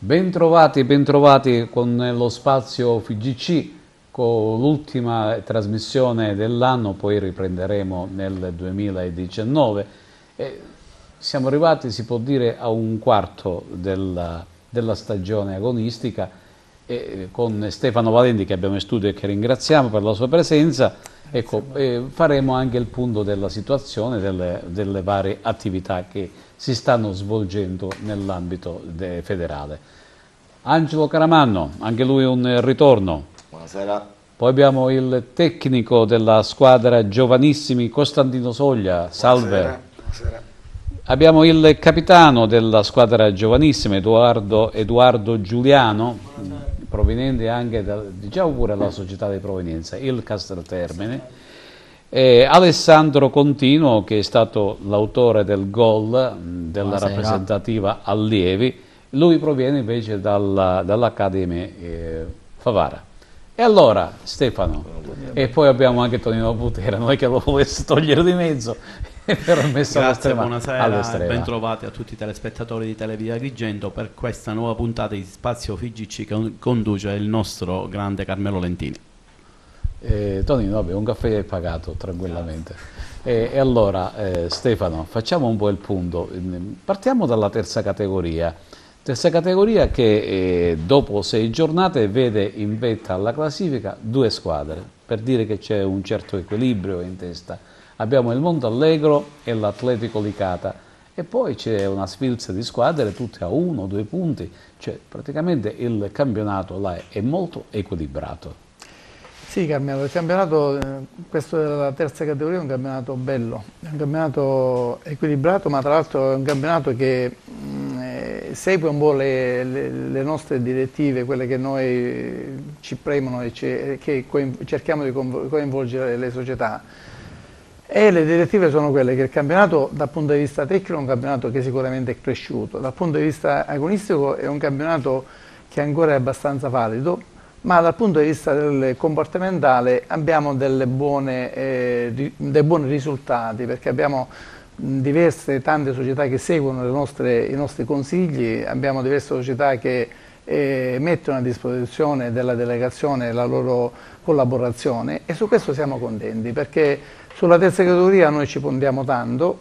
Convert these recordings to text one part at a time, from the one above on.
Bentrovati con lo spazio FIGC, con l'ultima trasmissione dell'anno, poi riprenderemo nel 2019. Siamo arrivati, si può dire, a un quarto della stagione agonistica con Stefano Valenti, che abbiamo in studio e che ringraziamo per la sua presenza. Ecco, faremo anche il punto della situazione, delle varie attività che si stanno svolgendo nell'ambito federale. Angelo Caramanno, anche lui un ritorno. Buonasera. Poi abbiamo il tecnico della squadra giovanissimi Costantino Soglia, salve. Buonasera. Buonasera. Abbiamo il capitano della squadra giovanissima Edoardo Giuliano, proveniente anche diciamo pure dalla società di provenienza, il Casteltermine. Alessandro Continuo, che è stato l'autore del gol della rappresentativa allievi. Lui proviene invece dall'Accademia Favara. E allora, Stefano, e poi abbiamo anche Tonino Butera, non è che lo volesse togliere di mezzo, però è messo buonasera e ben trovati a tutti i telespettatori di Televisione Agrigento per questa nuova puntata di Spazio FIGC che conduce il nostro grande Carmelo Lentini. Tonino, vabbè, un caffè è pagato tranquillamente. E allora, Stefano, facciamo un po' il punto. Partiamo dalla terza categoria. Terza categoria che dopo 6 giornate vede in vetta alla classifica 2 squadre, per dire che c'è un certo equilibrio in testa. Abbiamo il Montallegro e l'Atletico Licata e poi c'è una sfilza di squadre tutte a 1 o 2 punti, cioè praticamente il campionato là è molto equilibrato. Sì Carmelo, il campionato, questo della terza categoria è un campionato bello, è un campionato equilibrato, ma tra l'altro è un campionato che segue un po' le nostre direttive, quelle che noi ci premono e che cerchiamo di coinvolgere le società. E le direttive sono quelle che il campionato dal punto di vista tecnico è un campionato che sicuramente è cresciuto, dal punto di vista agonistico è un campionato che ancora è abbastanza valido, ma dal punto di vista del comportamentale abbiamo dei buoni risultati, perché abbiamo tante società che seguono i nostri consigli, abbiamo diverse società che mettono a disposizione della delegazione la loro collaborazione e su questo siamo contenti, perché sulla terza categoria noi ci puntiamo tanto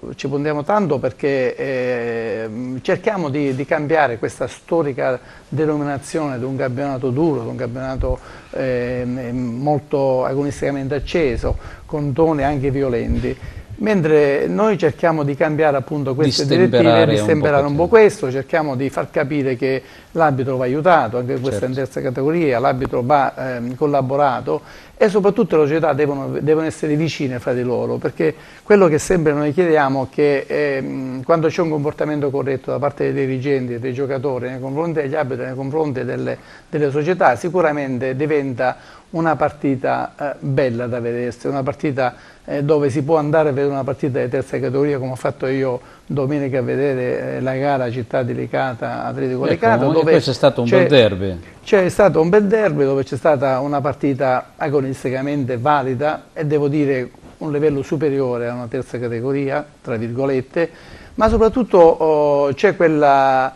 perché cerchiamo di cambiare questa storica denominazione di un campionato duro, di un campionato molto agonisticamente acceso, con toni anche violenti. Mentre noi cerchiamo di cambiare appunto queste direttive, di stemperare un po' questo, cerchiamo di far capire che l'arbitro va aiutato, anche questa in terza categoria, l'arbitro va collaborato e soprattutto le società devono essere vicine fra di loro, perché quello che sempre noi chiediamo è che quando c'è un comportamento corretto da parte dei dirigenti e dei giocatori nei confronti degli arbitri, nei confronti delle società, sicuramente diventa una partita bella da vedersi, una partita dove si può andare a vedere una partita di terza categoria, come ho fatto io domenica a vedere la gara Città di Licata, Atletico Licata, dove c'è stato un bel derby. C'è stato un bel derby dove c'è stata una partita agonisticamente valida e devo dire un livello superiore a una terza categoria, tra virgolette, ma soprattutto c'è quella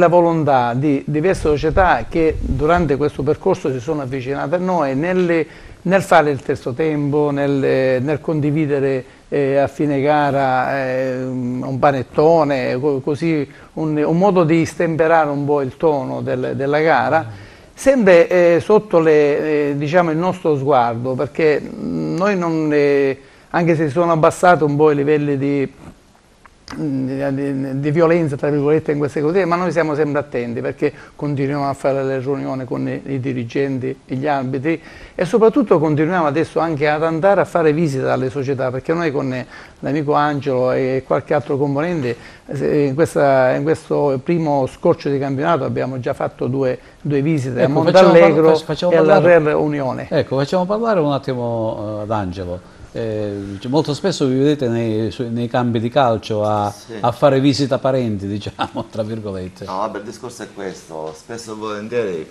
volontà di diverse società che durante questo percorso si sono avvicinate a noi nel fare il terzo tempo, nel condividere a fine gara un panettone, così un modo di stemperare un po' il tono della gara, sempre sotto diciamo, il nostro sguardo, perché noi anche se si sono abbassati un po' i livelli di violenza tra virgolette in queste cose, ma noi siamo sempre attenti perché continuiamo a fare le riunioni con i dirigenti, gli arbitri e soprattutto continuiamo adesso anche ad andare a fare visite alle società, perché noi con l'amico Angelo e qualche altro componente in questo primo scorcio di campionato abbiamo già fatto due visite a Montallegro e alla Real Unione. Ecco, facciamo parlare un attimo ad Angelo. Molto spesso vi vedete nei campi di calcio a fare visita parenti, diciamo, tra virgolette. No, vabbè, il discorso è questo, spesso e volentieri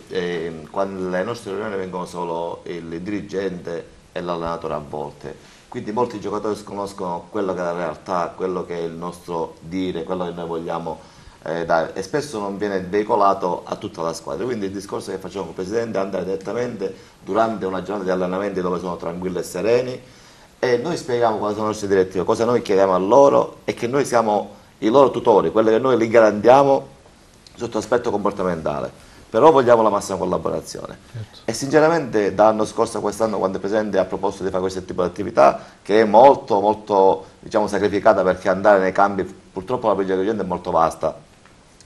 quando le nostre riunioni vengono solo il dirigente e l'allenatore a volte, quindi molti giocatori sconoscono quello che è la realtà, quello che è il nostro dire, quello che noi vogliamo dare, e spesso non viene veicolato a tutta la squadra. Quindi il discorso che facciamo con il Presidente è andare direttamente durante una giornata di allenamenti dove sono tranquilli e sereni, e noi spieghiamo quali sono le nostre direttive, cosa noi chiediamo a loro, e che noi siamo i loro tutori, quelli che noi li garantiamo sotto aspetto comportamentale. Però vogliamo la massima collaborazione. Certo. E sinceramente dall'anno scorso a quest'anno, quando il Presidente ha proposto di fare questo tipo di attività, che è molto diciamo, sacrificata, perché andare nei campi, purtroppo la provincia di Agrigento è molto vasta,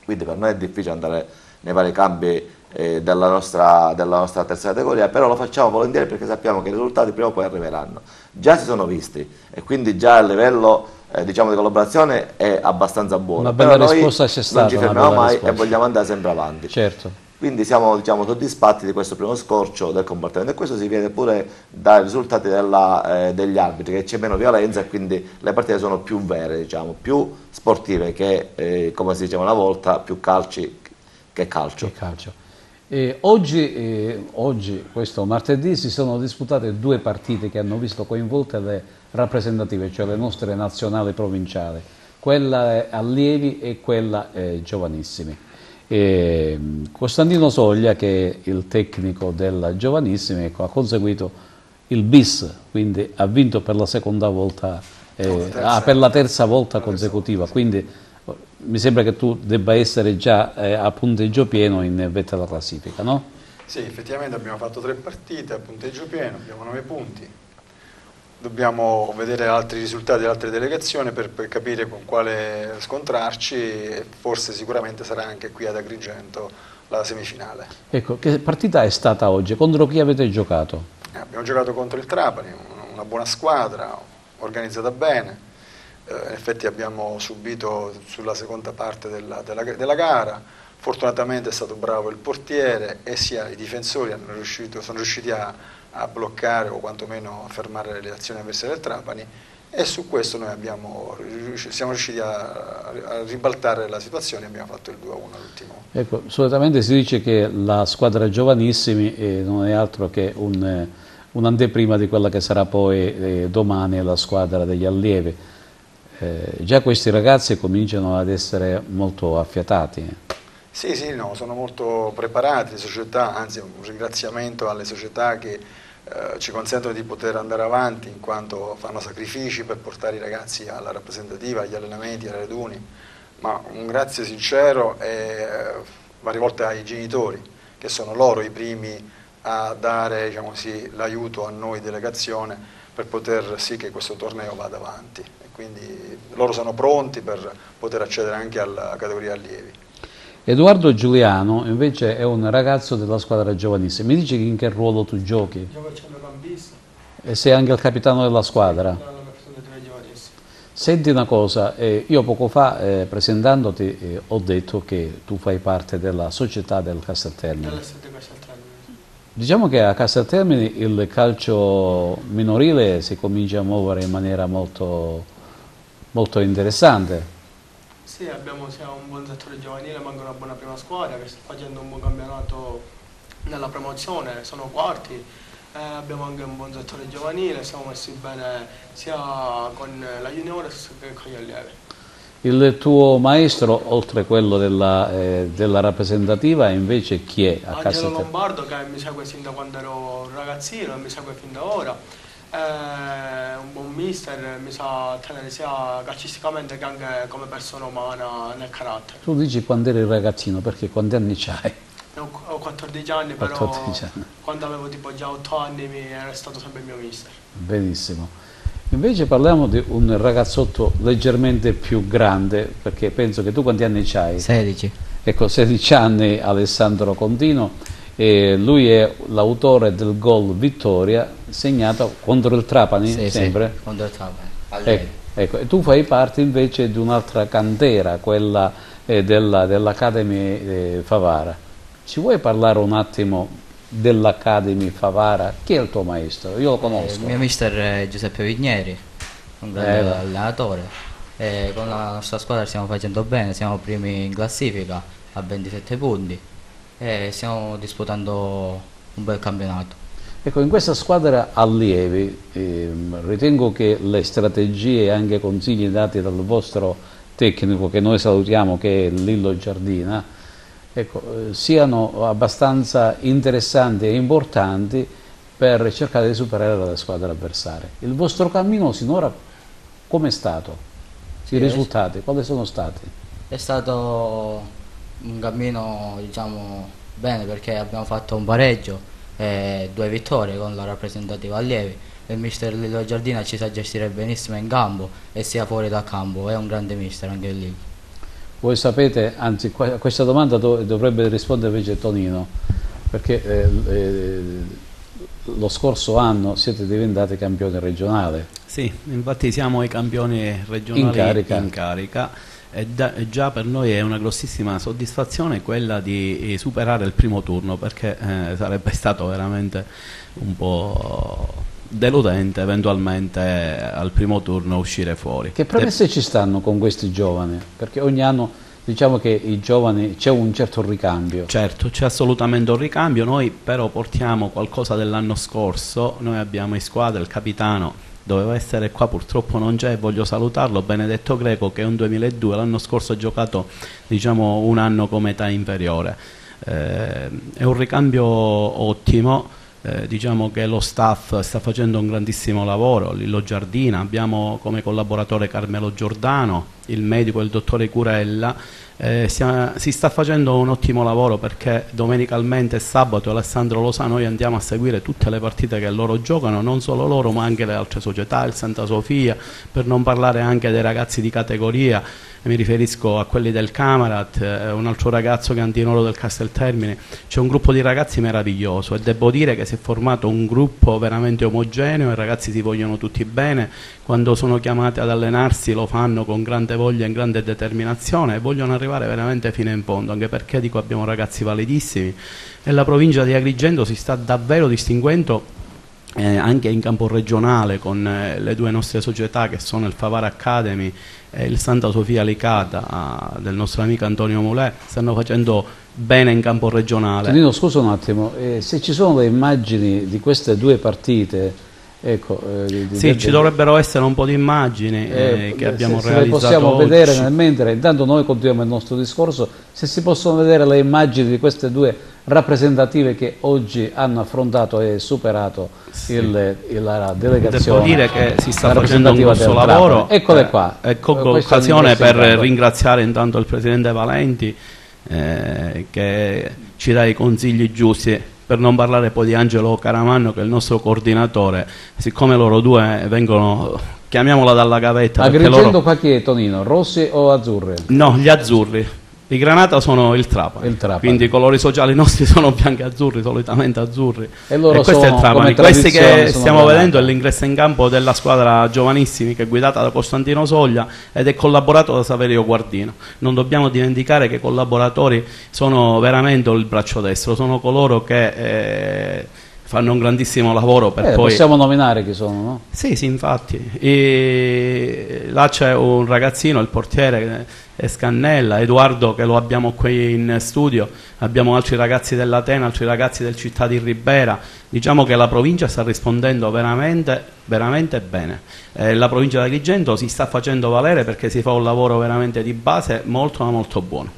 quindi per noi è difficile andare nei vari campi della nostra terza categoria, però lo facciamo volentieri perché sappiamo che i risultati prima o poi arriveranno. Già si sono visti, e quindi già il livello diciamo, di collaborazione è abbastanza buono. Una bella risposta c'è stata. Non ci fermiamo mai e vogliamo andare sempre avanti. Certo. Quindi siamo, diciamo, soddisfatti di questo primo scorcio del comportamento, e questo si vede pure dai risultati degli arbitri, che c'è meno violenza e quindi le partite sono più vere, diciamo, più sportive, che come si diceva una volta, più calci che calcio. Oggi, questo martedì, si sono disputate 2 partite che hanno visto coinvolte le rappresentative, cioè le nostre nazionali provinciali, quella allievi e quella giovanissimi. Costantino Soglia, che è il tecnico della giovanissima, ecco, ha conseguito il bis, quindi ha vinto per la seconda volta, per la terza volta consecutiva, quindi mi sembra che tu debba essere già a punteggio pieno in vetta alla classifica, no? Sì, effettivamente abbiamo fatto 3 partite a punteggio pieno, abbiamo 9 punti. Dobbiamo vedere altri risultati di altre delegazioni per capire con quale scontrarci, e forse sicuramente sarà anche qui ad Agrigento la semifinale. Ecco, che partita è stata oggi? Contro chi avete giocato? Abbiamo giocato contro il Trapani, una buona squadra, organizzata bene. In effetti abbiamo subito sulla seconda parte della gara. Fortunatamente è stato bravo il portiere, e sia i difensori sono riusciti a bloccare o quantomeno a fermare le azioni avverse del Trapani, e su questo noi siamo riusciti a ribaltare la situazione e abbiamo fatto il 2-1 all'ultimo. Ecco, solitamente si dice che la squadra giovanissimi non è altro che un'anteprima di quella che sarà poi domani la squadra degli allievi. Già questi ragazzi cominciano ad essere molto affiatati. Sì, no, sono molto preparati le società, anzi un ringraziamento alle società che ci consentono di poter andare avanti, in quanto fanno sacrifici per portare i ragazzi alla rappresentativa, agli allenamenti, alle raduni, ma un grazie sincero va rivolto ai genitori, che sono loro i primi a dare, diciamo così, l'aiuto a noi delegazione per poter sì che questo torneo vada avanti, e quindi loro sono pronti per poter accedere anche alla categoria allievi. Edoardo Giuliano invece è un ragazzo della squadra giovanissima. Mi dici in che ruolo tu giochi? Gioco al centrocampista. E sei anche il capitano della squadra? Sì, della rappresentativa giovanissima. Senti una cosa, io poco fa presentandoti ho detto che tu fai parte della società del Casteltermini. Diciamo che a Casteltermini il calcio minorile si comincia a muovere in maniera molto interessante. Sì, abbiamo sia un buon settore giovanile, ma anche una buona prima squadra che sta facendo un buon campionato nella promozione, sono quarti. Abbiamo anche un buon settore giovanile, siamo messi bene sia con la juniores che con gli allievi. Il tuo maestro, oltre quello della rappresentativa, invece chi è a Angelo Lombardo, che mi segue sin da quando ero ragazzino e mi segue fin da ora. Un buon mister, mi sa tenere sia calcisticamente che anche come persona umana nel carattere. Tu dici quando eri ragazzino, perché quanti anni c'hai? Ho 14 anni, però 14 anni. Quando avevo tipo già 8 anni era stato sempre il mio mister. Benissimo. Invece parliamo di un ragazzotto leggermente più grande, perché penso che tu quanti anni c'hai? 16. Ecco, 16 anni, Alessandro Contino. E lui è l'autore del gol vittoria segnato contro il Trapani, sì, sempre? Sì, contro il Trapani. Ecco, e tu fai parte invece di un'altra cantera, quella dell'Academy Favara. Ci vuoi parlare un attimo dell'Academy Favara? Chi è il tuo maestro? Io lo conosco. Il mio mister è Giuseppe Vigneri, un grande allenatore. E con la nostra squadra stiamo facendo bene, siamo primi in classifica a 27 punti. E stiamo disputando un bel campionato. Ecco, in questa squadra allievi ritengo che le strategie e anche consigli dati dal vostro tecnico che noi salutiamo, che è Lillo Giardina, ecco, siano abbastanza interessanti e importanti per cercare di superare le squadre avversarie. Il vostro cammino sinora com'è stato? I risultati, quali sono stati? È stato un cammino, diciamo, bene, perché abbiamo fatto un pareggio e 2 vittorie con la rappresentativa allievi. Il mister Lillo Giardina ci sa gestire benissimo in campo e sia fuori da campo, è un grande mister anche lì. Voi sapete, anzi a questa domanda dovrebbe rispondere invece Tonino, perché lo scorso anno siete diventati campioni regionali. Sì, infatti siamo i campioni regionali in carica. E già per noi è una grossissima soddisfazione quella di superare il primo turno, perché sarebbe stato veramente un po' deludente eventualmente al primo turno uscire fuori. Che premesse ci stanno con questi giovani? Perché ogni anno diciamo che i giovani c'è un certo ricambio. Certo, c'è assolutamente un ricambio, noi però portiamo qualcosa dell'anno scorso, noi abbiamo in squadra il capitano, doveva essere qua, purtroppo non c'è, voglio salutarlo, Benedetto Greco, che è un 2002, l'anno scorso ha giocato diciamo un anno come età inferiore. È un ricambio ottimo. Diciamo che lo staff sta facendo un grandissimo lavoro, Lillo Giardina, abbiamo come collaboratore Carmelo Giordano, il medico il dottore Curella, si sta facendo un ottimo lavoro, perché domenicalmente e sabato Alessandro lo sa, noi andiamo a seguire tutte le partite che loro giocano, non solo loro ma anche le altre società, il Santa Sofia, per non parlare anche dei ragazzi di categoria. Mi riferisco a quelli del Camarat, un altro ragazzo Cantinoro del Casteltermine. C'è un gruppo di ragazzi meraviglioso e devo dire che si è formato un gruppo veramente omogeneo, i ragazzi si vogliono tutti bene, quando sono chiamati ad allenarsi lo fanno con grande voglia e grande determinazione e vogliono arrivare veramente fino in fondo, anche perché dico abbiamo ragazzi validissimi e la provincia di Agrigento si sta davvero distinguendo anche in campo regionale con le 2 nostre società che sono il Favara Academy e il Santa Sofia Licata del nostro amico Antonio Mulè, stanno facendo bene in campo regionale. Tonino, scusa un attimo, se ci sono le immagini di queste 2 partite, ecco, sì, ci dovrebbero essere un po' di immagini che abbiamo realizzato le possiamo oggi. vedere nel mentre, intanto noi continuiamo il nostro discorso, se si possono vedere le immagini di queste 2 rappresentative che oggi hanno affrontato e superato la delegazione. Devo dire che si sta facendo un grosso lavoro. Eccole qua. Ecco l'occasione per ringraziare intanto il presidente Valenti che ci dà i consigli giusti, per non parlare poi di Angelo Caramanno che è il nostro coordinatore, siccome loro 2 vengono, chiamiamola dalla gavetta. Agrigento qua chi è, Tonino? Rossi o azzurri? No, gli azzurri. I Granata sono il Trapani, quindi i colori sociali nostri sono bianchi e azzurri, solitamente azzurri. E loro questo sono, è il Trapani. Questi che stiamo vedendo è l'ingresso in campo della squadra giovanissimi che è guidata da Costantino Soglia ed è collaborato da Saverio Guardino. Non dobbiamo dimenticare che i collaboratori sono veramente il braccio destro, sono coloro che fanno un grandissimo lavoro per poi... Possiamo nominare chi sono, no? Sì, infatti. Là c'è un ragazzino, il portiere è Scannella, Edoardo che lo abbiamo qui in studio, abbiamo altri ragazzi dell'Atena, altri ragazzi del Città di Ribera. Diciamo che la provincia sta rispondendo veramente, veramente bene. La provincia di Agrigento si sta facendo valere perché si fa un lavoro veramente di base molto ma molto buono.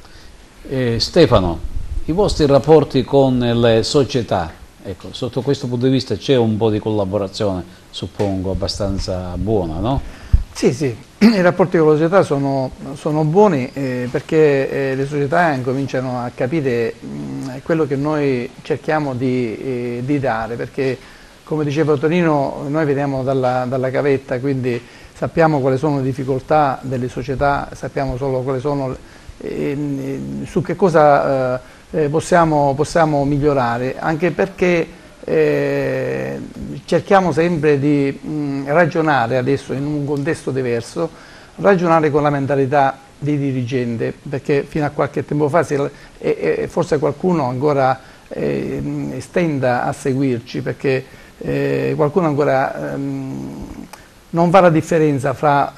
Stefano, i vostri rapporti con le società, ecco, sotto questo punto di vista c'è un po' di collaborazione, suppongo, abbastanza buona, no? Sì, i rapporti con la società sono buoni perché le società incominciano a capire quello che noi cerchiamo di dare, perché come diceva Tonino noi veniamo dalla cavetta, quindi sappiamo quali sono le difficoltà delle società, sappiamo solo quali sono, su che cosa possiamo migliorare, anche perché cerchiamo sempre di ragionare adesso in un contesto diverso, ragionare con la mentalità di dirigente, perché fino a qualche tempo fa forse qualcuno ancora stenta a seguirci, perché qualcuno ancora non fa la differenza fra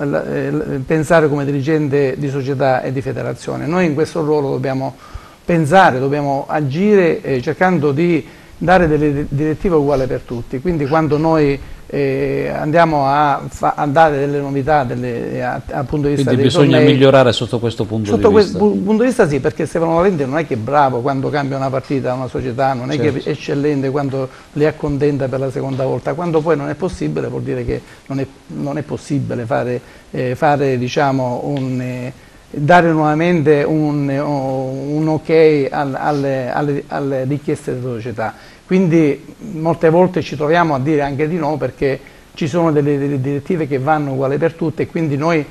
pensare come dirigente di società e di federazione. Noi in questo ruolo dobbiamo pensare, dobbiamo agire cercando di dare delle direttive uguali per tutti, quindi quando noi andiamo a dare delle novità appunto di vista quindi dei bisogna tornei. Migliorare sotto questo punto di vista. Sotto questo punto di vista sì, perché Stefano Valente non è che è bravo quando cambia una partita a una società, non è che è eccellente quando li accontenta per la seconda volta. Quando poi non è possibile vuol dire che non è possibile fare diciamo, dare nuovamente un ok alle richieste della società. Quindi molte volte ci troviamo a dire anche di no, perché ci sono delle direttive che vanno uguali per tutte, e quindi noi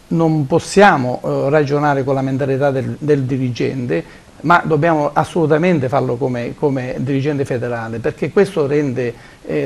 non possiamo ragionare con la mentalità del dirigente, ma dobbiamo assolutamente farlo come dirigente federale, perché questo rende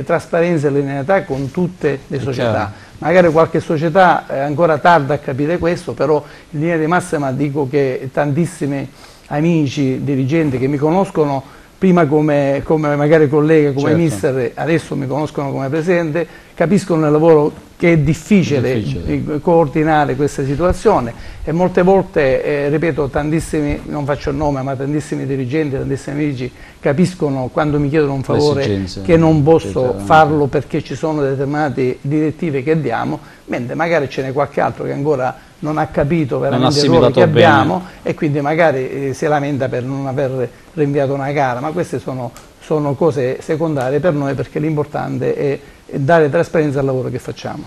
trasparenza e linearità con tutte le società. Magari qualche società è ancora tarda a capire questo, però in linea di massima dico che tantissimi amici dirigenti che mi conoscono prima come magari collega, come mister, adesso mi conoscono come presidente, capiscono il lavoro che è difficile coordinare questa situazione, e molte volte, ripeto, tantissimi, non faccio il nome, ma tantissimi dirigenti, tantissimi amici capiscono quando mi chiedono un favore che non posso farlo perché ci sono determinate direttive che diamo, mentre magari ce n'è qualche altro che ancora non ha capito veramente il ruolo che abbiamo e quindi magari si lamenta per non aver rinviato una gara, ma queste sono cose secondarie per noi, perché l'importante è dare trasparenza al lavoro che facciamo.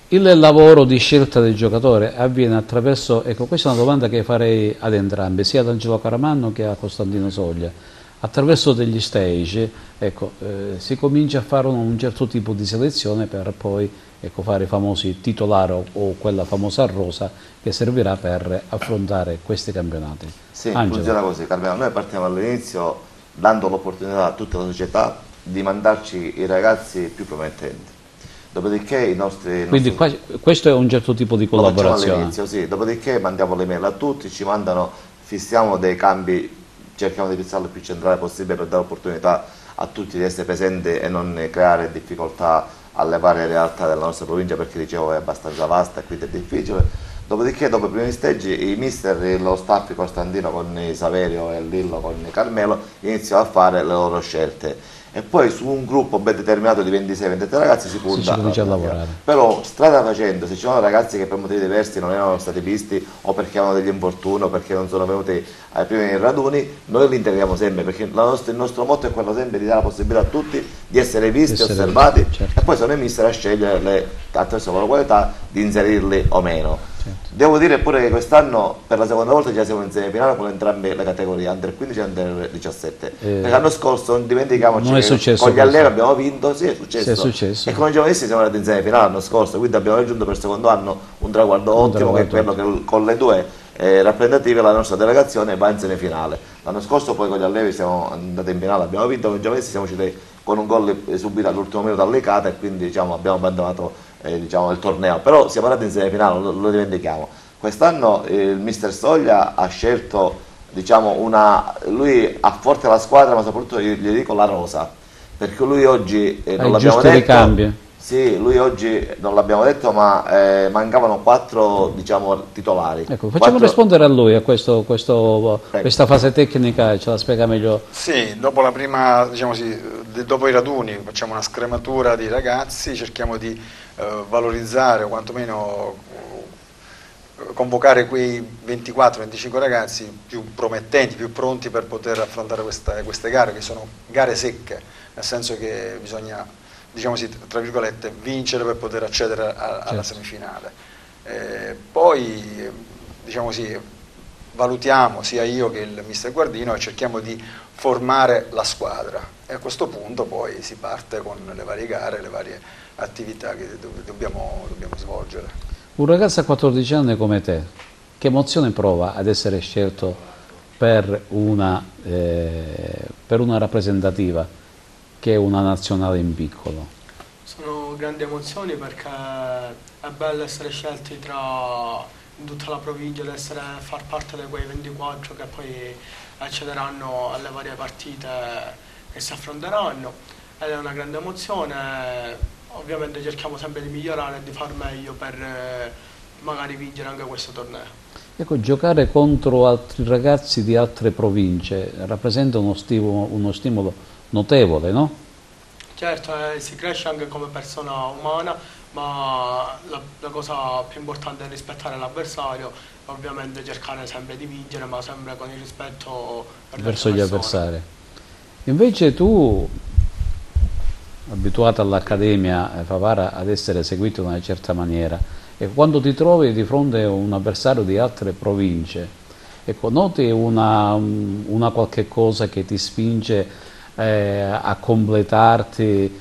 Il lavoro di scelta del giocatore avviene attraverso, ecco, questa è una domanda che farei ad entrambi, sia ad Angelo Caramanno che a Costantino Soglia. Attraverso degli stage, ecco, si comincia a fare un certo tipo di selezione per poi, ecco, fare i famosi titolari o quella famosa rosa che servirà per affrontare questi campionati. Sì, funziona così, Carmelo. Noi partiamo all'inizio dando l'opportunità a tutta la società di mandarci i ragazzi più promettenti. Dopodiché i nostri... Quindi questo è un certo tipo di collaborazione. All'inizio, sì. Dopodiché mandiamo le mail a tutti, ci mandano, fissiamo dei cambi, cerchiamo di fissarlo il più centrale possibile per dare opportunità a tutti di essere presenti e non creare difficoltà alle varie realtà della nostra provincia, perché dicevo è abbastanza vasta e quindi è difficile. Dopodiché, dopo i primi stage, i mister, lo staff Costantino con Saverio e Lillo con Carmelo iniziano a fare le loro scelte, e poi su un gruppo ben determinato di 26-23 ragazzi si punta a lavorare. Però strada facendo, se ci sono ragazzi che per motivi diversi non erano stati visti o perché avevano degli infortuni o perché non sono venuti ai primi raduni, noi li integriamo sempre, perché il nostro motto è quello sempre di dare la possibilità a tutti di essere visti, osservati, e poi sono i mister a scegliere attraverso la loro qualità di inserirli o meno. Devo dire pure che quest'anno per la seconda volta già siamo in semifinale con entrambe le categorie, Under 15 e Under 17. Perché l'anno scorso, non dimentichiamoci, che con gli allievi abbiamo vinto, sì, è successo. E con i giovanisti siamo andati in semifinale l'anno scorso, quindi abbiamo raggiunto per il secondo anno un traguardo ottimo, che è quello che con le due rappresentative la nostra delegazione va in semifinale. L'anno scorso poi con gli allievi siamo andati in finale, abbiamo vinto, con i giovanisti siamo usciti con un gol subito all'ultimo minuto all'Icata, e quindi diciamo, abbiamo abbandonato diciamo, il torneo, però siamo andati in semifinale, lo dimentichiamo. Quest'anno il mister Soglia ha scelto, diciamo, lui ha forte la squadra, ma soprattutto gli dico la rosa, perché lui oggi non l'abbiamo detto, sì, lui oggi non l'abbiamo detto, ma mancavano 4, diciamo, titolari. Ecco, facciamo rispondere a lui a questa fase tecnica, ce la spiega meglio. Sì, dopo la prima, diciamo dopo i raduni facciamo una scrematura di ragazzi, cerchiamo di valorizzare o quantomeno convocare quei 24-25 ragazzi più promettenti, più pronti per poter affrontare queste gare, che sono gare secche, nel senso che bisogna, diciamo tra virgolette, vincere per poter accedere alla semifinale. Poi, diciamo valutiamo sia io che il mister Guardino e cerchiamo di formare la squadra, e a questo punto poi si parte con le varie gare, le varie attività che dobbiamo svolgere. Un ragazzo a 14 anni come te, che emozione prova ad essere scelto per una rappresentativa che è una nazionale in piccolo? Sono grandi emozioni, perché è bello essere scelti in tutta la provincia, far parte di quei 24 che poi accederanno alle varie partite che si affronteranno, ed è una grande emozione. Ovviamente cerchiamo sempre di migliorare e di far meglio per magari vincere anche questo torneo. Ecco, giocare contro altri ragazzi di altre province rappresenta uno stimolo notevole, no? Certo, si cresce anche come persona umana, ma la cosa più importante è rispettare l'avversario, ovviamente cercare sempre di vincere, ma sempre con il rispetto verso gli avversari. Invece tu, abituato all'Accademia Favara ad essere seguito in una certa maniera, e quando ti trovi di fronte a un avversario di altre province, ecco, noti una qualche cosa che ti spinge a completarti?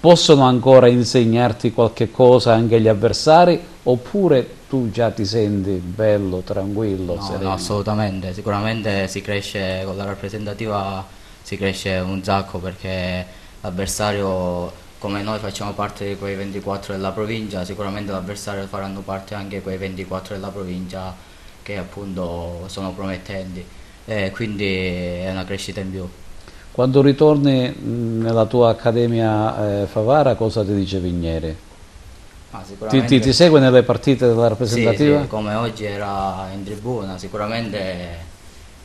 Possono ancora insegnarti qualche cosa anche gli avversari, oppure tu già ti senti bello, tranquillo, sereno? No, assolutamente, sicuramente si cresce con la rappresentativa, si cresce un sacco, perché l'avversario, come noi facciamo parte di quei 24 della provincia, sicuramente l'avversario faranno parte anche quei 24 della provincia che appunto sono promettenti, e quindi è una crescita in più. Quando ritorni nella tua Accademia Favara, cosa ti dice Vigneri? Ti segue nelle partite della rappresentativa? Sì, come oggi era in tribuna, sicuramente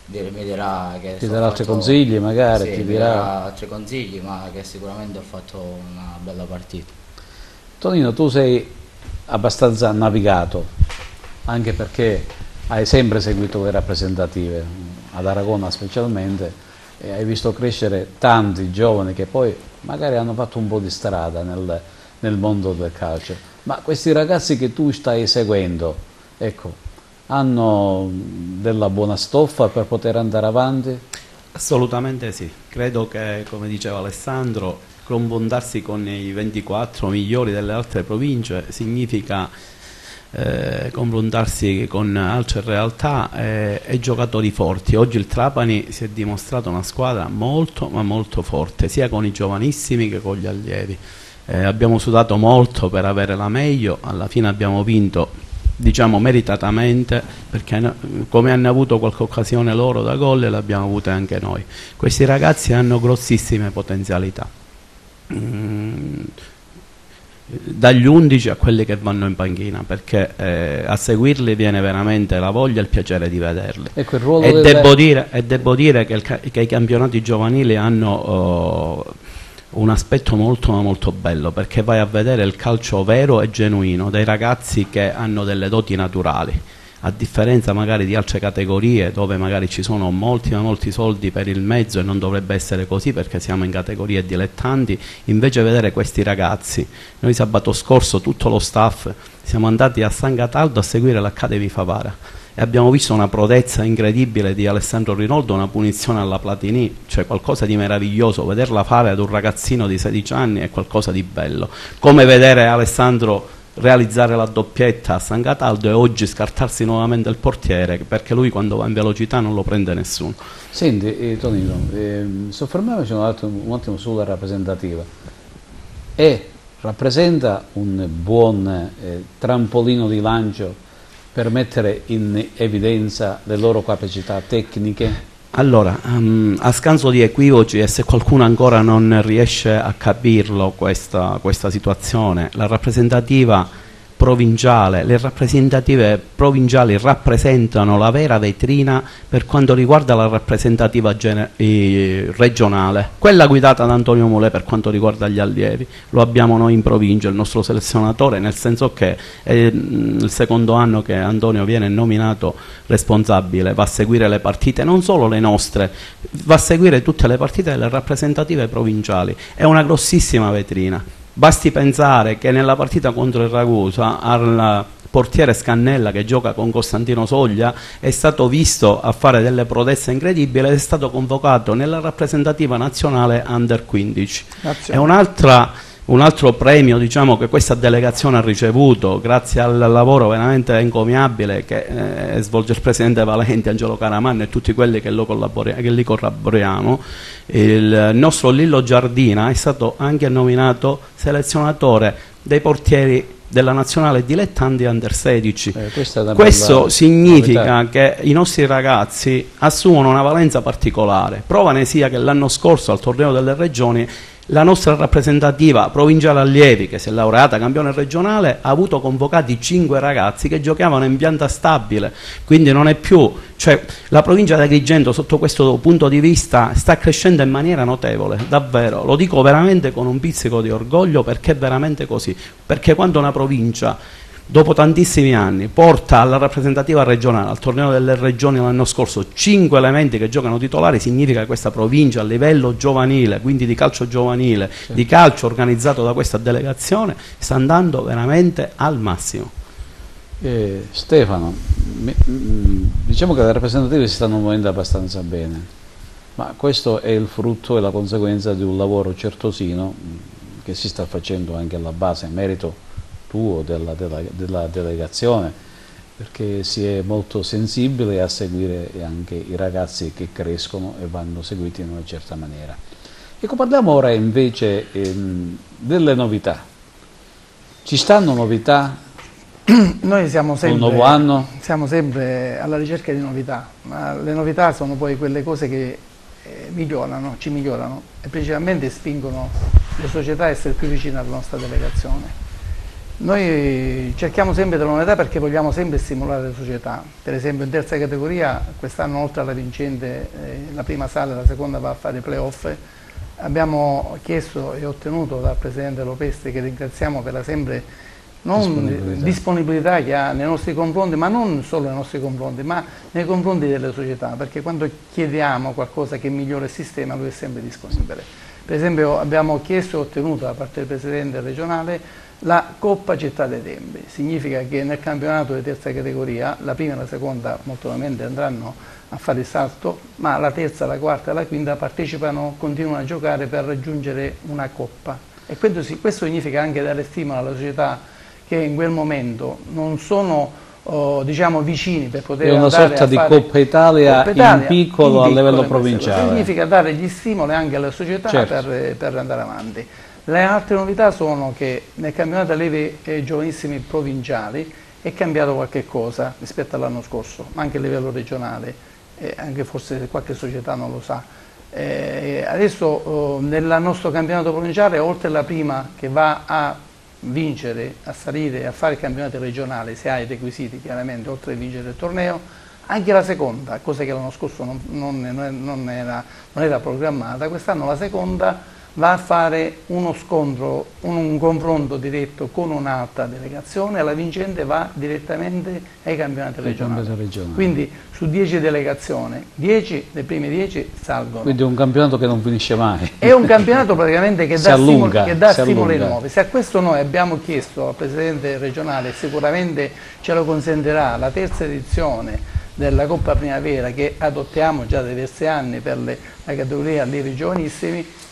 mi dirà che ti darà altri consigli magari? Sì, mi darà altri consigli, ma che sicuramente ho fatto una bella partita. Tonino, tu sei abbastanza navigato, anche perché hai sempre seguito le rappresentative, ad Aragona specialmente, e hai visto crescere tanti giovani che poi magari hanno fatto un po' di strada nel mondo del calcio. Ma questi ragazzi che tu stai seguendo, ecco, hanno della buona stoffa per poter andare avanti? Assolutamente sì, credo che, come diceva Alessandro, confrontarsi con i 24 migliori delle altre province significa confrontarsi con altre realtà e giocatori forti. Oggi il Trapani si è dimostrato una squadra molto ma molto forte, sia con i giovanissimi che con gli allievi. Abbiamo sudato molto per avere la meglio, alla fine abbiamo vinto, diciamo, meritatamente, perché come hanno avuto qualche occasione loro da gol, le abbiamo avute anche noi. Questi ragazzi hanno grossissime potenzialità, dagli 11 a quelli che vanno in panchina, perché a seguirli viene veramente la voglia e il piacere di vederli. Ecco, il ruolo devo dire che i campionati giovanili hanno un aspetto molto ma molto bello, perché vai a vedere il calcio vero e genuino dei ragazzi che hanno delle doti naturali, a differenza magari di altre categorie dove magari ci sono molti ma molti soldi per il mezzo, e non dovrebbe essere così perché siamo in categorie dilettanti. Invece vedere questi ragazzi, noi sabato scorso tutto lo staff siamo andati a San Cataldo a seguire l'Accademia Favara e abbiamo visto una prodezza incredibile di Alessandro Rinaldo, una punizione alla Platini, cioè qualcosa di meraviglioso. Vederla fare ad un ragazzino di 16 anni è qualcosa di bello, come vedere Alessandro realizzare la doppietta a San Cataldo e oggi scartarsi nuovamente il portiere, perché lui quando va in velocità non lo prende nessuno. Senti, Tonino, soffermiamoci un attimo sulla rappresentativa. Rappresenta un buon trampolino di lancio per mettere in evidenza le loro capacità tecniche? Allora, a scanso di equivoci, e se qualcuno ancora non riesce a capirlo questa situazione, la rappresentativa provinciale, le rappresentative provinciali rappresentano la vera vetrina per quanto riguarda la rappresentativa regionale, quella guidata da Antonio Mulè per quanto riguarda gli allievi. Lo abbiamo noi in provincia, il nostro selezionatore, nel senso che è il secondo anno che Antonio viene nominato responsabile, va a seguire le partite, non solo le nostre, va a seguire tutte le partite delle rappresentative provinciali. È una grossissima vetrina. Basti pensare che nella partita contro il Ragusa al portiere Scannella, che gioca con Costantino Soglia, è stato visto a fare delle prodezze incredibili ed è stato convocato nella rappresentativa nazionale Under 15. È un altro premio, diciamo, che questa delegazione ha ricevuto grazie al lavoro veramente encomiabile che svolge il presidente Valenti, Angelo Caramanno e tutti quelli che li collaboriamo. Il nostro Lillo Giardina è stato anche nominato selezionatore dei portieri della nazionale dilettanti Under 16. Questo significa che i nostri ragazzi assumono una valenza particolare. Prova ne sia che l'anno scorso al torneo delle regioni La nostra rappresentativa provinciale allievi, che si è laureata campione regionale, ha avuto convocati 5 ragazzi che giocavano in pianta stabile, quindi non è più, cioè la provincia di Agrigento sotto questo punto di vista sta crescendo in maniera notevole, davvero, lo dico veramente con un pizzico di orgoglio, perché è veramente così, perché quando una provincia dopo tantissimi anni porta alla rappresentativa regionale, al torneo delle regioni l'anno scorso, 5 elementi che giocano titolari, significa che questa provincia a livello giovanile, quindi di calcio giovanile, di calcio organizzato da questa delegazione, sta andando veramente al massimo. Stefano, diciamo che le rappresentative si stanno muovendo abbastanza bene, ma questo è il frutto e la conseguenza di un lavoro certosino che si sta facendo anche alla base, merito tuo, della delegazione, perché si è molto sensibile a seguire anche i ragazzi che crescono e vanno seguiti in una certa maniera. Ecco, parliamo ora invece delle novità. Ci stanno novità? Noi siamo un nuovo anno? Siamo sempre alla ricerca di novità, ma le novità sono poi quelle cose che ci migliorano e principalmente spingono le società a essere più vicine alla nostra delegazione. Noi cerchiamo sempre delle novità perché vogliamo sempre stimolare le società. Per esempio in terza categoria quest'anno, oltre alla vincente, la prima sale e la seconda va a fare i playoff, abbiamo chiesto e ottenuto dal Presidente Lopesti, che ringraziamo per la sempre disponibilità che ha nei nostri confronti, ma non solo nei nostri confronti, ma nei confronti delle società, perché quando chiediamo qualcosa che migliora il sistema lui è sempre disponibile. Per esempio abbiamo chiesto e ottenuto da parte del Presidente regionale la Coppa Città dei Templi. Significa che nel campionato di terza categoria la prima e la seconda molto probabilmente andranno a fare il salto, ma la terza, la quarta e la quinta partecipano, continuano a giocare per raggiungere una coppa. E questo significa anche dare stimolo alla società che in quel momento non sono diciamo vicini per poter andare a fare... È una sorta di Coppa Italia in piccolo a livello provinciale. Significa dare gli stimoli anche alle società, certo, per andare avanti. Le altre novità sono che nel campionato allievi giovanissimi provinciali è cambiato qualche cosa rispetto all'anno scorso, ma anche a livello regionale, anche forse qualche società non lo sa. Adesso nel nostro campionato provinciale, oltre alla prima che va a vincere, a salire, a fare il campionato regionale, se ha i requisiti chiaramente, oltre a vincere il torneo, anche la seconda, cosa che l'anno scorso non era programmata, quest'anno la seconda va a fare uno scontro, un confronto diretto con un'altra delegazione e la vincente va direttamente ai campionati regionali. Quindi su 10 delegazioni, 10, le prime 10 salgono. Quindi è un campionato che non finisce mai. È un campionato praticamente che dà stimoli nuovi. Se a questo noi abbiamo chiesto al Presidente regionale, sicuramente ce lo consentirà la terza edizione della Coppa Primavera che adottiamo già da diversi anni per la categoria allievi giovanissimi.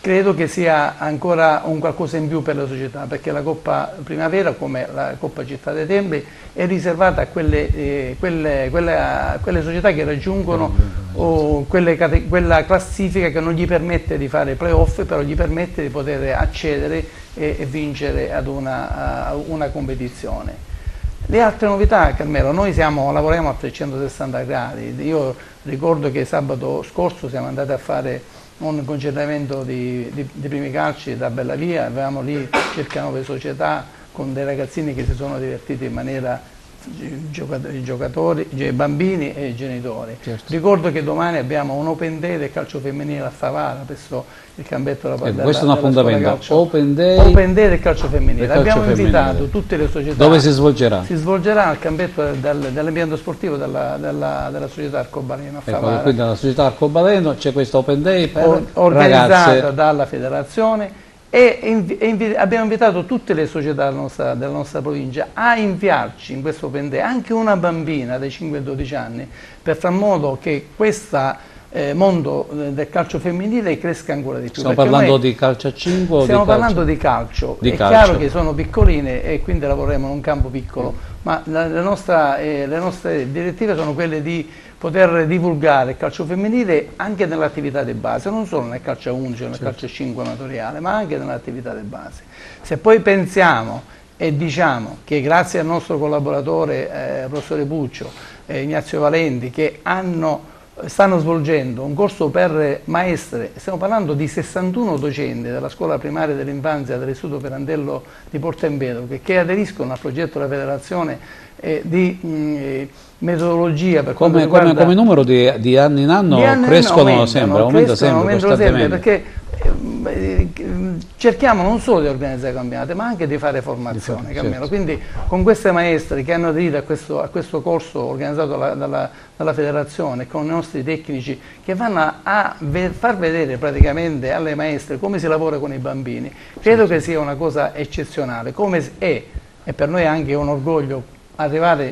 Credo che sia ancora un qualcosa in più per la società, perché la Coppa Primavera, come la Coppa Città dei Templi, è riservata a quelle società che raggiungono quella classifica che non gli permette di fare playoff, però gli permette di poter accedere e vincere ad una competizione. Le altre novità, Carmelo, noi lavoriamo a 360 gradi. Io ricordo che sabato scorso siamo andati a fare un concertamento di primi calci da Bellavia, avevamo lì circa 9 società con dei ragazzini che si sono divertiti in maniera, giocatori, bambini e genitori. Certo. Ricordo che domani abbiamo un Open Day del calcio femminile a Favara, presso il campetto della questo è un appuntamento, Open Day del calcio femminile. Abbiamo invitato tutte le società. Dove si svolgerà? Si svolgerà al campetto dell'impianto sportivo della società Arcobaleno a Favara. Quindi alla società Arcobaleno c'è questo Open Day per organizzata ragazze dalla federazione. E abbiamo invitato tutte le società della nostra provincia a inviarci in questo Open Day anche una bambina dai 5 ai 12 anni per far modo che questo mondo del calcio femminile cresca ancora di più. Stiamo parlando di calcio a 5 o stiamo parlando di calcio? È chiaro che sono piccoline e quindi lavoriamo in un campo piccolo, ma le nostre direttive sono quelle di poter divulgare il calcio femminile anche nell'attività di base, non solo nel calcio a 11 o nel calcio a 5 amatoriale, ma anche nell'attività di base. Se poi pensiamo e diciamo che grazie al nostro collaboratore professore Puccio e Ignazio Valenti, che hanno stanno svolgendo un corso per maestre, stiamo parlando di 61 docenti della scuola primaria dell'infanzia dell'Istituto Pirandello di Porto Empedocle che aderiscono al progetto della federazione di metodologia per quanto riguarda... come numero di anno in anno crescono sempre, aumenta sempre costantemente. Perché cerchiamo non solo di organizzare campionati ma anche di fare formazione, certo. Quindi con queste maestre che hanno aderito a questo corso organizzato dalla federazione, con i nostri tecnici che vanno a far vedere praticamente alle maestre come si lavora con i bambini, credo che sia una cosa eccezionale, come è, e per noi è anche un orgoglio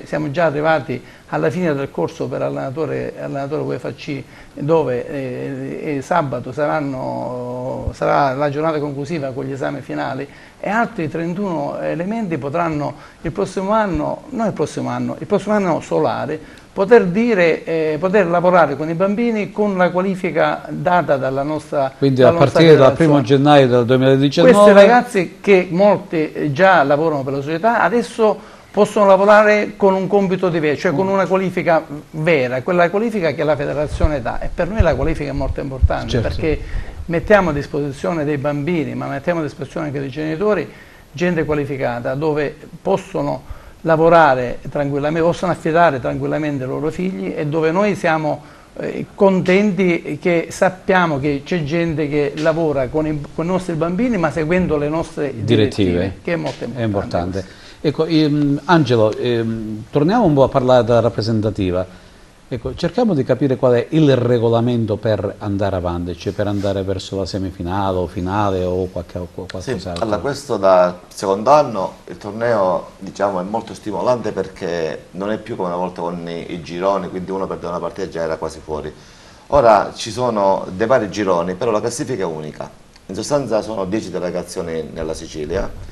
siamo già arrivati alla fine del corso per allenatore UEFA C, dove sabato sarà la giornata conclusiva con gli esami finali e altri 31 elementi potranno il prossimo anno solare poter lavorare con i bambini con la qualifica data dalla nostra quindi a partire dal 1° gennaio del 2019 questi ragazzi, che molti già lavorano per la società, adesso possono lavorare con un compito diverso, cioè con una qualifica vera, quella qualifica che la federazione dà, e per noi la qualifica è molto importante, certo. Perché mettiamo a disposizione dei bambini, ma mettiamo a disposizione anche dei genitori, gente qualificata, dove possono lavorare tranquillamente, possono affidare tranquillamente i loro figli, e dove noi siamo contenti che sappiamo che c'è gente che lavora con i nostri bambini ma seguendo le nostre direttive, che è molto importante. È importante. Ecco, Angelo, torniamo un po' a parlare della rappresentativa. Ecco, cerchiamo di capire qual è il regolamento per andare avanti, cioè per andare verso la semifinale o finale o qualcos'altro. Sì, allora, questo da secondo anno il torneo, diciamo, è molto stimolante perché non è più come una volta con i gironi, quindi uno perde una partita e già era quasi fuori. Ora ci sono dei vari gironi, però la classifica è unica. In sostanza sono 10 delegazioni nella Sicilia.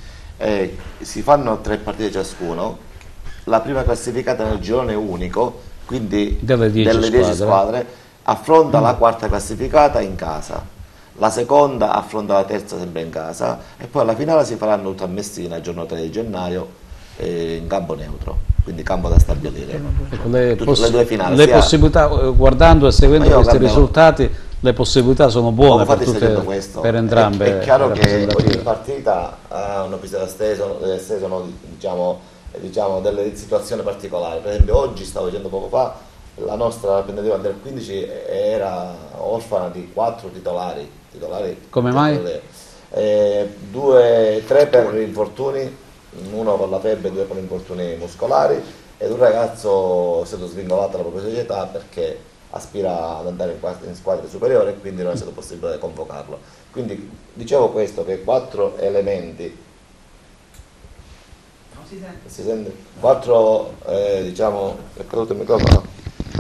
Si fanno 3 partite ciascuno, la prima classificata nel girone unico, quindi delle 10 squadre, affronta la quarta classificata in casa, la seconda affronta la terza sempre in casa, e poi alla finale si faranno tutte a Messina il giorno 3 di gennaio in campo neutro, quindi campo da stabilire. Ecco, le due finali, le possibilità, guardando e seguendo questi risultati, le possibilità sono buone per entrambe. È chiaro che ogni partita ha un episodio stesso, diciamo delle situazioni particolari. Per esempio oggi, stavo dicendo poco fa, la nostra rappresentativa del 15 era orfana di 4 titolari. Come mai? 3 per infortuni, uno per la febbre, 2 per infortuni muscolari, ed un ragazzo è stato svincolato dalla propria società perché aspira ad andare in squadre superiori e quindi non è stato possibile convocarlo. Quindi dicevo questo, che 4 elementi, si sente? 4 diciamo, è caduto il microfono?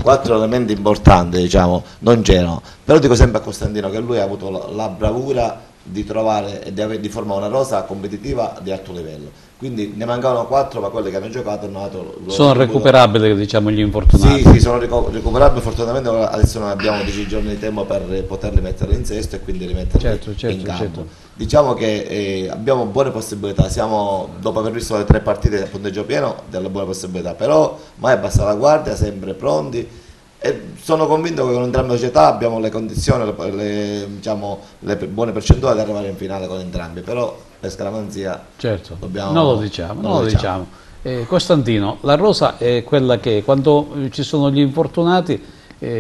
4 elementi importanti, diciamo, non c'erano, però dico sempre a Costantino che lui ha avuto la bravura di trovare e di formare una rosa competitiva di alto livello. Quindi ne mancavano 4, ma quelli che hanno giocato hanno dato... Sono recuperabili, diciamo, gli infortunati? Sì, sono recuperabili. Fortunatamente adesso noi abbiamo 10 giorni di tempo per poterli mettere in sesto e quindi rimetterli in campo. Certo. Diciamo che abbiamo buone possibilità, siamo, dopo aver visto le 3 partite a punteggio pieno, delle buone possibilità, però mai abbassa la guardia, sempre pronti, e sono convinto che con entrambe le società abbiamo le condizioni, le buone percentuali di arrivare in finale con entrambi, però per scaramanzia certo, dobbiamo... Non lo diciamo. Costantino, la rosa è quella che quando ci sono gli infortunati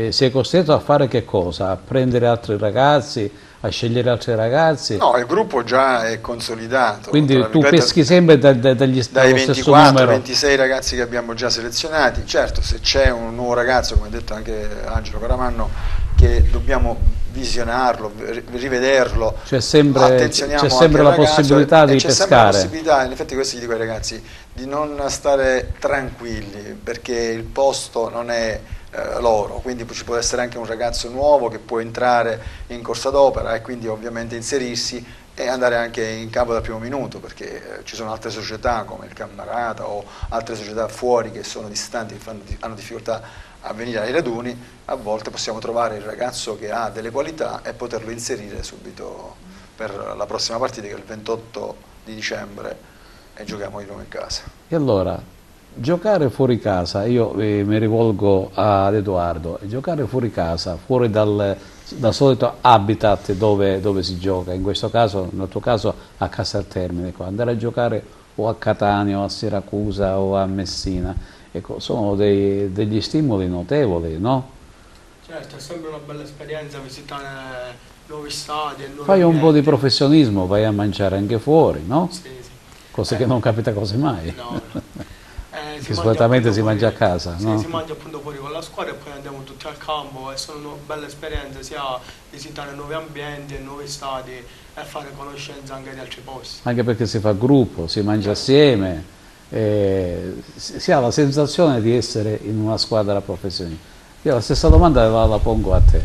si è costretto a fare che cosa? A prendere altri ragazzi, a scegliere altri ragazzi? No, il gruppo già è consolidato. Quindi tu peschi sempre dai 24-26 ragazzi che abbiamo già selezionati. Certo, se c'è un nuovo ragazzo, come ha detto anche Angelo Caramanno, che dobbiamo visionarlo, rivederlo, c'è sempre la possibilità di pescare. C'è sempre la possibilità, in effetti questo gli dico ai ragazzi, di non stare tranquilli, perché il posto non è loro, quindi ci può essere anche un ragazzo nuovo che può entrare in corsa d'opera e quindi ovviamente inserirsi e andare anche in campo dal primo minuto, perché ci sono altre società come il Cammarata o altre società fuori che sono distanti, che hanno difficoltà a venire ai raduni. A volte possiamo trovare il ragazzo che ha delle qualità e poterlo inserire subito per la prossima partita, che è il 28 di dicembre, e giochiamo di nuovo in casa. E allora Giocare fuori casa, io mi rivolgo ad Edoardo, giocare fuori casa, fuori dal solito habitat dove si gioca, in questo caso, nel tuo caso a Castel Termine, ecco, andare a giocare o a Catania o a Siracusa o a Messina, ecco, sono degli stimoli notevoli, no? Certo, è sempre una bella esperienza visitare nuovi stadi e nuovi Fai un po' di ambienti. professionismo, vai a mangiare anche fuori, no? Sì, sì. Cose che non capita quasi mai. No, no. Che solitamente si mangia a casa, sì, no? si mangia appunto fuori con la squadra e poi andiamo tutti al campo e sono belle esperienze sia visitare nuovi ambienti e nuovi stadi e fare conoscenza anche di altri posti. Anche perché si fa gruppo, si mangia assieme, si ha la sensazione di essere in una squadra professionista. Io la stessa domanda la pongo a te.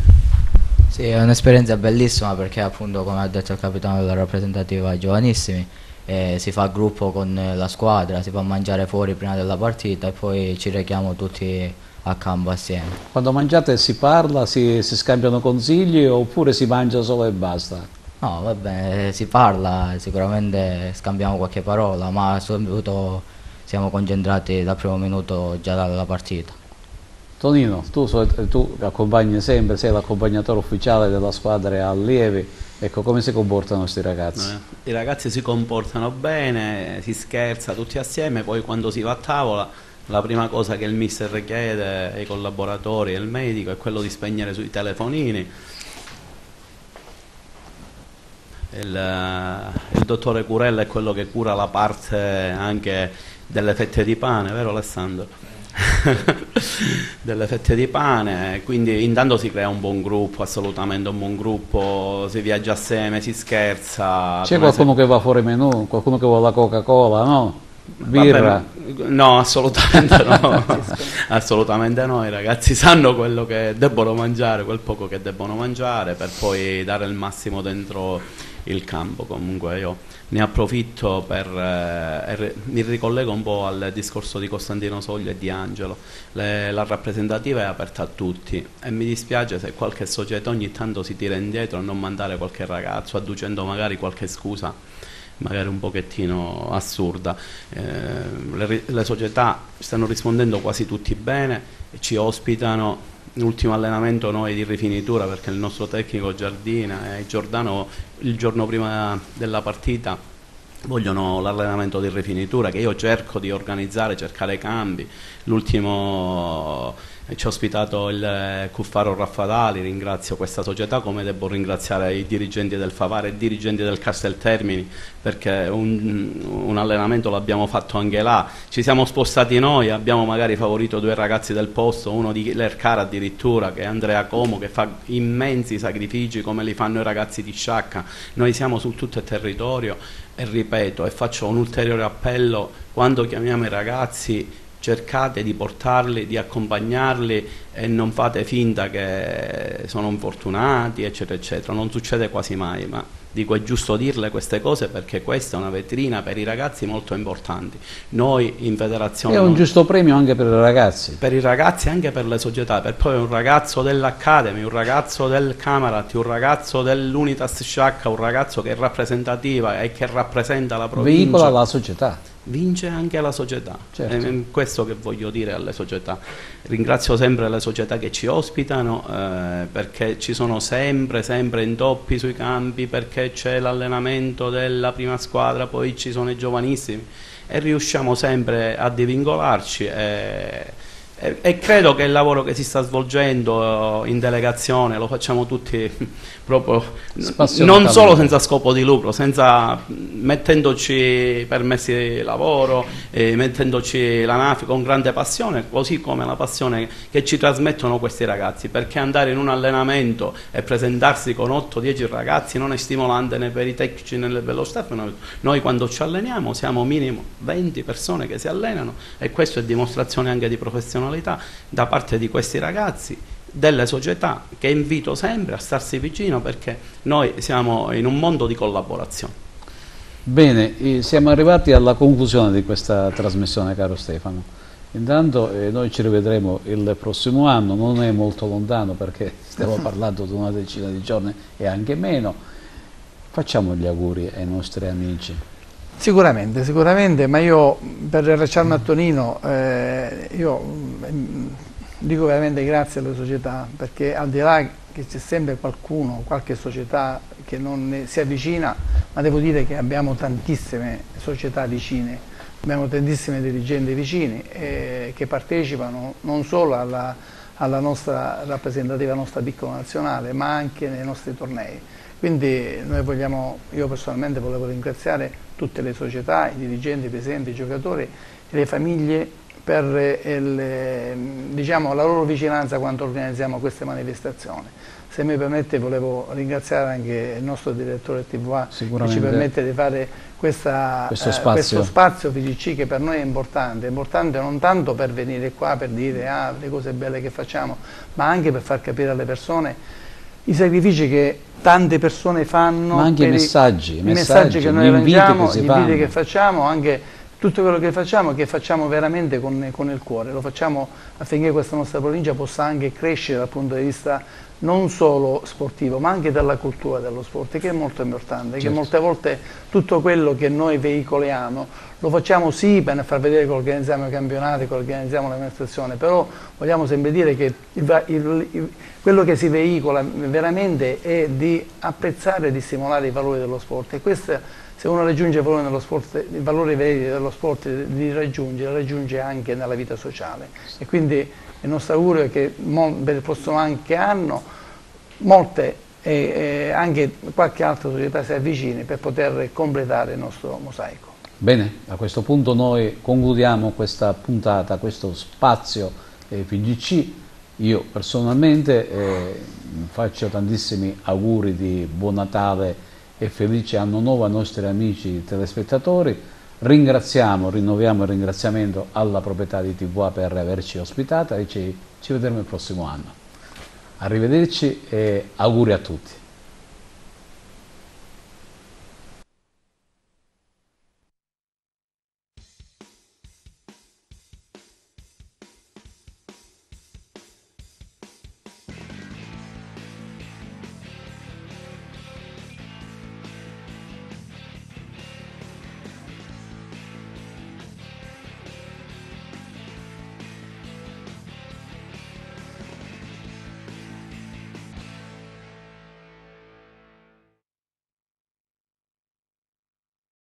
Sì, è un'esperienza bellissima perché appunto, come ha detto il capitano della rappresentativa ai giovanissimi, si fa gruppo con la squadra, si fa mangiare fuori prima della partita e poi ci rechiamo tutti a campo assieme. Quando mangiate si parla, si scambiano consigli oppure si mangia solo e basta? No, vabbè, si parla, sicuramente scambiamo qualche parola, ma soprattutto siamo concentrati dal primo minuto già dalla partita. Tonino, tu accompagni sempre, sei l'accompagnatore ufficiale della squadra allievi, ecco come si comportano questi ragazzi? I ragazzi si comportano bene, si scherza tutti assieme, poi quando si va a tavola la prima cosa che il mister chiede ai collaboratori e al medico è quello di spegnere sui telefonini. Il dottore Curella è quello che cura la parte anche delle fette di pane, vero Alessandro? Delle fette di pane, quindi intanto si crea un buon gruppo, assolutamente un buon gruppo, si viaggia assieme, si scherza. C'è qualcuno che va fuori menù, qualcuno che vuole la Coca-Cola, no? Birra? Vabbè, no, assolutamente no. Assolutamente no, i ragazzi sanno quello che debbono mangiare, quel poco che debbono mangiare per poi dare il massimo dentro il campo. Comunque io ne approfitto mi ricollego un po' al discorso di Costantino Soglio e di Angelo. La rappresentativa è aperta a tutti e mi dispiace se qualche società ogni tanto si tira indietro a non mandare qualche ragazzo adducendo magari qualche scusa magari un pochettino assurda. Le società stanno rispondendo quasi tutti bene e ci ospitano. L'ultimo allenamento noi di rifinitura, perché il nostro tecnico Giardina e Giordano il giorno prima della partita vogliono l'allenamento di rifinitura che io cerco di organizzare, cercare cambi. L'ultimo ci ha ospitato il Cuffaro Raffadali, ringrazio questa società come devo ringraziare i dirigenti del Favara e i dirigenti del Castel Termini, perché un allenamento l'abbiamo fatto anche là, ci siamo spostati noi, abbiamo magari favorito due ragazzi del posto, uno di Lercara addirittura che è Andrea Como, che fa immensi sacrifici come li fanno i ragazzi di Sciacca. Noi siamo su tutto il territorio e ripeto e faccio un ulteriore appello: quando chiamiamo i ragazzi cercate di portarli, di accompagnarli e non fate finta che sono infortunati eccetera eccetera, non succede quasi mai, ma dico è giusto dirle queste cose perché questa è una vetrina per i ragazzi molto importanti. Noi in federazione è un giusto premio anche per i ragazzi, e anche per le società, per poi un ragazzo dell'Academy, un ragazzo del Camarat, un ragazzo dell'Unitas Sciacca, un ragazzo che è rappresentativa e che rappresenta la provincia, veicola la società, vince anche la società. Certo. È questo che voglio dire alle società. Ringrazio sempre le società che ci ospitano perché ci sono sempre intoppi sui campi, perché c'è l'allenamento della prima squadra, poi ci sono i giovanissimi e riusciamo sempre a divincolarci e credo che il lavoro che si sta svolgendo in delegazione lo facciamo tutti proprio non solo senza scopo di lucro, mettendoci permessi di lavoro, mettendoci la NAFI con grande passione, così come la passione che ci trasmettono questi ragazzi, perché andare in un allenamento e presentarsi con 8-10 ragazzi non è stimolante né per i tecnici né per lo staff. Noi quando ci alleniamo siamo minimo 20 persone che si allenano e questo è dimostrazione anche di professionalità da parte di questi ragazzi, delle società, che invito sempre a starsi vicino perché noi siamo in un mondo di collaborazione. Bene, siamo arrivati alla conclusione di questa trasmissione, caro Stefano. Intanto noi ci rivedremo il prossimo anno, non è molto lontano perché stiamo parlando di una decina di giorni e anche meno. Facciamo gli auguri ai nostri amici. Sicuramente, ma io per rilacciarmi a Tonino, io dico veramente grazie alle società, perché al di là che c'è sempre qualcuno, qualche società che non si avvicina, ma devo dire che abbiamo tantissime società vicine, abbiamo tantissimi dirigenti vicini che partecipano non solo alla nostra rappresentativa, alla nostra piccola nazionale, ma anche nei nostri tornei. Quindi io personalmente volevo ringraziare tutte le società, i dirigenti, i presidenti, i giocatori e le famiglie per diciamo, la loro vicinanza quando organizziamo queste manifestazioni. Se mi permette volevo ringraziare anche il nostro direttore TVA che ci permette di fare questo spazio FIGC che per noi è importante non tanto per venire qua per dire le cose belle che facciamo, ma anche per far capire alle persone i sacrifici che tante persone fanno, ma anche i messaggi che noi arrangiamo, gli inviti che facciamo, anche tutto quello che facciamo veramente con il cuore, lo facciamo affinché questa nostra provincia possa anche crescere dal punto di vista non solo sportivo, ma anche della cultura dello sport, che è molto importante, che molte volte tutto quello che noi veicoliamo lo facciamo sì per far vedere che organizziamo i campionati, che organizziamo l'amministrazione, però vogliamo sempre dire che quello che si veicola veramente è di apprezzare e di stimolare i valori dello sport, e questo, se uno raggiunge i valori dello sport, i valori veri dello sport li raggiunge anche nella vita sociale, e quindi il nostro augurio è che per il prossimo anche anno molte e anche qualche altra società si avvicini per poter completare il nostro mosaico. Bene, a questo punto noi concludiamo questa puntata, questo spazio FIGC. Io personalmente faccio tantissimi auguri di buon Natale e felice anno nuovo ai nostri amici telespettatori. Rinnoviamo il ringraziamento alla proprietà di TVA per averci ospitata e ci vedremo il prossimo anno. Arrivederci e auguri a tutti.